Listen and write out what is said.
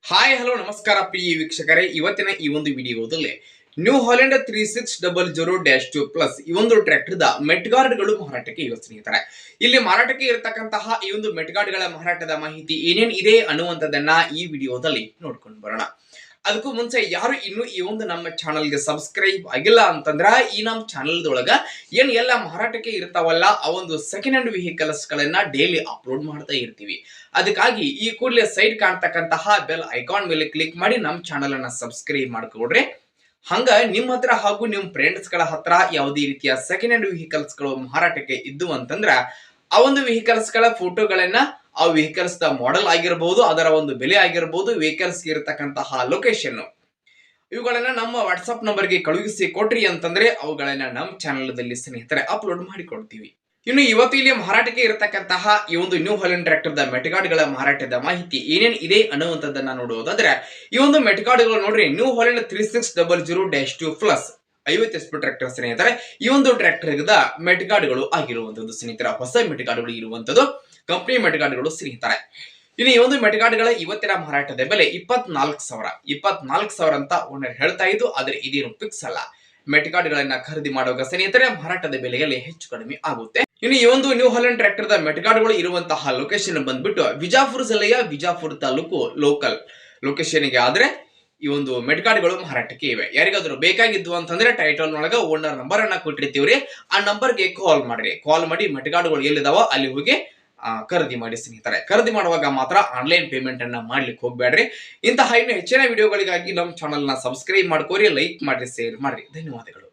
Hi hello ನಮಸ್ಕಾರ ಪ್ರಿಯ ವೀಕ್ಷಕರೇ, ಇವತ್ತಿನ ಈ ಒಂದು ವಿಡಿಯೋದಲ್ಲಿ ನ್ಯೂ ಹಾಲೆಂಡ್ 3600-2 ಪ್ಲಸ್ ಈ ಒಂದು ಟ್ರ್ಯಾಕ್ಟರ್ ದ ಮೆಟ್ಗಾರ್ಡ್ಗಳು ಮಾರಾಟಕ್ಕೆ ಇವೆ ಸ್ನೇಹಿತರೆ. ಇಲ್ಲಿ ಮಾರಾಟಕ್ಕೆ ಇರತಕ್ಕಂತಹ ಈ ಒಂದು ಮೆಟ್ಗಾರ್ಡ್ಗಳ ಮಾರಾಟದ ಮಾಹಿತಿ ಏನೇನ್ ಇದೆ ಅನ್ನುವಂಥದ್ದನ್ನ ಈ ವಿಡಿಯೋದಲ್ಲಿ ನೋಡ್ಕೊಂಡು ಬರೋಣ. ಅದಕ್ಕೂ ಮುಂಚೆ ಯಾರು ಇನ್ನು ಈ ಒಂದು ನಮ್ಮ ಚಾನಲ್ಗೆ ಸಬ್ಸ್ಕ್ರೈಬ್ ಆಗಿಲ್ಲ ಅಂತಂದ್ರ ಈ ನಮ್ಮ ಚಾನಲ್ದೊಳಗ ಏನ್ ಎಲ್ಲ ಮಾರಾಟಕ್ಕೆ ಇರ್ತಾವಲ್ಲ ಆ ಒಂದು ಸೆಕೆಂಡ್ ಹ್ಯಾಂಡ್ ವೆಹಿಕಲ್ಸ್ ಗಳನ್ನ ಡೈಲಿ ಅಪ್ಲೋಡ್ ಮಾಡ್ತಾ ಇರ್ತೀವಿ. ಅದಕ್ಕಾಗಿ ಈ ಕೂಡಲೇ ಸೈಡ್ ಕಾಣ್ತಕ್ಕಂತಹ ಬೆಲ್ ಐಕಾನ್ ಮೇಲೆ ಕ್ಲಿಕ್ ಮಾಡಿ ನಮ್ಮ ಚಾನಲ್ ಅನ್ನ ಸಬ್ಸ್ಕ್ರೈಬ್ ಮಾಡ್ಕೊಡ್ರಿ. ಹಂಗ ನಿಮ್ಮ ಹತ್ರ ಹಾಗೂ ನಿಮ್ಮ ಫ್ರೆಂಡ್ಸ್ ಗಳ ಹತ್ರ ಯಾವುದೇ ರೀತಿಯ ಸೆಕೆಂಡ್ ಹ್ಯಾಂಡ್ ವೆಹಿಕಲ್ಸ್ ಗಳು ಮಾರಾಟಕ್ಕೆ ಇದ್ದು ಅಂತಂದ್ರ ಆ ಒಂದು ವೆಹಿಕಲ್ಸ್ ಗಳ ಫೋಟೋಗಳನ್ನ, ಆ ವೆಹಿಕಲ್ಸ್ ದ ಮಾಡೆಲ್ ಆಗಿರಬಹುದು, ಅದರ ಒಂದು ಬೆಲೆ ಆಗಿರಬಹುದು, ವೆಹಿಕಲ್ಸ್ ಇರತಕ್ಕಂತಹ ಲೊಕೇಶನ್, ಇವುಗಳನ್ನ ನಮ್ಮ ವಾಟ್ಸ್ಆಪ್ ನಂಬರ್ಗೆ ಕಳುಹಿಸಿ ಕೊಟ್ರಿ ಅಂತಂದ್ರೆ ಅವುಗಳನ್ನ ನಮ್ಮ ಚಾನಲ್ದಲ್ಲಿ ಸ್ನೇಹಿತರೆ ಅಪ್ಲೋಡ್ ಮಾಡಿಕೊಡ್ತೀವಿ. ಇನ್ನು ಇವತ್ತು ಇಲ್ಲಿ ಮಾರಾಟಕ್ಕೆ ಇರತಕ್ಕಂತಹ ಈ ಒಂದು ನ್ಯೂ ಹಾಲೆಂಡ್ ಟ್ರ್ಯಾಕ್ಟರ್ ದ ಮೆಟ್ಗಾರ್ಡ್ಗಳ ಮಾರಾಟದ ಮಾಹಿತಿ ಏನೇನ್ ಇದೆ ಅನ್ನುವಂಥದ್ದನ್ನ ನೋಡುವುದಾದ್ರೆ, ಈ ಒಂದು ಮೆಟ್ಗಾರ್ಡ್ಗಳು ನೋಡ್ರಿ, new Holland 3600-2 plus 50 HP tractor ಸ್ನೇಹಿತರೆ. ಈ ಒಂದು ಟ್ರ್ಯಾಕ್ಟರ್ ಮೆಟ್ಗಾರ್ಡ್ಗಳು ಆಗಿರುವಂತದ್ದು ಸ್ನೇಹಿತರ, ಹೊಸ ಮೆಟ್ಗಾರ್ಡ್ಗಳು ಇರುವಂತದ್ದು, ಕಂಪನಿ ಮೆಟ್ಗಾರ್ಡ್ಗಳು ಸ್ನೇಹಿತರೆ. ಇನ್ನು ಈ ಒಂದು ಮೆಟ್ಗಾರ್ಡ್ಗಳ ಇವತ್ತಿನ ಮಾರಾಟದ ಬೆಲೆ 24,000 ಅಂತ ಓನರ್ ಹೇಳ್ತಾ ಇದ್ದು, ಆದ್ರೆ ಇದೇನು ಫಿಕ್ಸ್ ಅಲ್ಲ. ಮೆಟ್ಗಾರ್ಡ್ಗಳನ್ನ ಖರೀದಿ ಮಾಡುವಾಗ ಸ್ನೇಹಿತರೆ ಮಾರಾಟದ ಬೆಲೆಯಲ್ಲಿ ಹೆಚ್ಚು ಕಡಿಮೆ ಆಗುತ್ತೆ. ಇನ್ನು ಈ ಒಂದು ನ್ಯೂ ಹಾಲೆಂಡ್ ಟ್ರ್ಯಾಕ್ಟರ್ ದ ಮೆಟ್ಗಾರ್ಡ್ಗಳು ಇರುವಂತಹ ಲೊಕೇಶನ್ ಬಂದ್ಬಿಟ್ಟು ವಿಜಾಪುರ ಜಿಲ್ಲೆಯ ವಿಜಾಪುರ ತಾಲೂಕು ಲೋಕಲ್ ಲೊಕೇಶನ್ ಗೆ ಆದ್ರೆ ಈ ಒಂದು ಮೆಟ್ಗಾರ್ಡ್ಗಳು ಮಾರಾಟಕ್ಕೆ ಇವೆ. ಯಾರಿಗಾದ್ರೂ ಬೇಕಾಗಿದ್ದು ಅಂತಂದ್ರೆ ಟೈಟಲ್ ನೊಳಗ ಓನರ್ ನಂಬರ್ ಅನ್ನ ಕೊಟ್ಟಿರ್ತೀವ್ರಿ, ಆ ನಂಬರ್ಗೆ ಕಾಲ್ ಮಾಡ್ರಿ. ಕಾಲ್ ಮಾಡಿ ಮೆಟ್ಗಾರ್ಡ್ಗಳು ಎಲ್ಲಿದಾವ ಅಲ್ಲಿ ಹೋಗಿ ಖರೀದಿ ಮಾಡಿ ಸ್ನೇಹಿತರೆ. ಖರೀದಿ ಮಾಡುವಾಗ ಮಾತ್ರ ಆನ್ಲೈನ್ ಪೇಮೆಂಟ್ ಅನ್ನ ಮಾಡ್ಲಿಕ್ಕೆ ಹೋಗ್ಬೇಡ್ರಿ. ಇಂತಹ ಇನ್ನು ಹೆಚ್ಚಿನ ವಿಡಿಯೋಗಳಿಗಾಗಿ ನಮ್ಮ ಚಾನಲ್ ನ ಸಬ್ಸ್ಕ್ರೈಬ್ ಮಾಡ್ಕೋರಿ, ಲೈಕ್ ಮಾಡ್ರಿ, ಶೇರ್ ಮಾಡ್ರಿ. ಧನ್ಯವಾದಗಳು.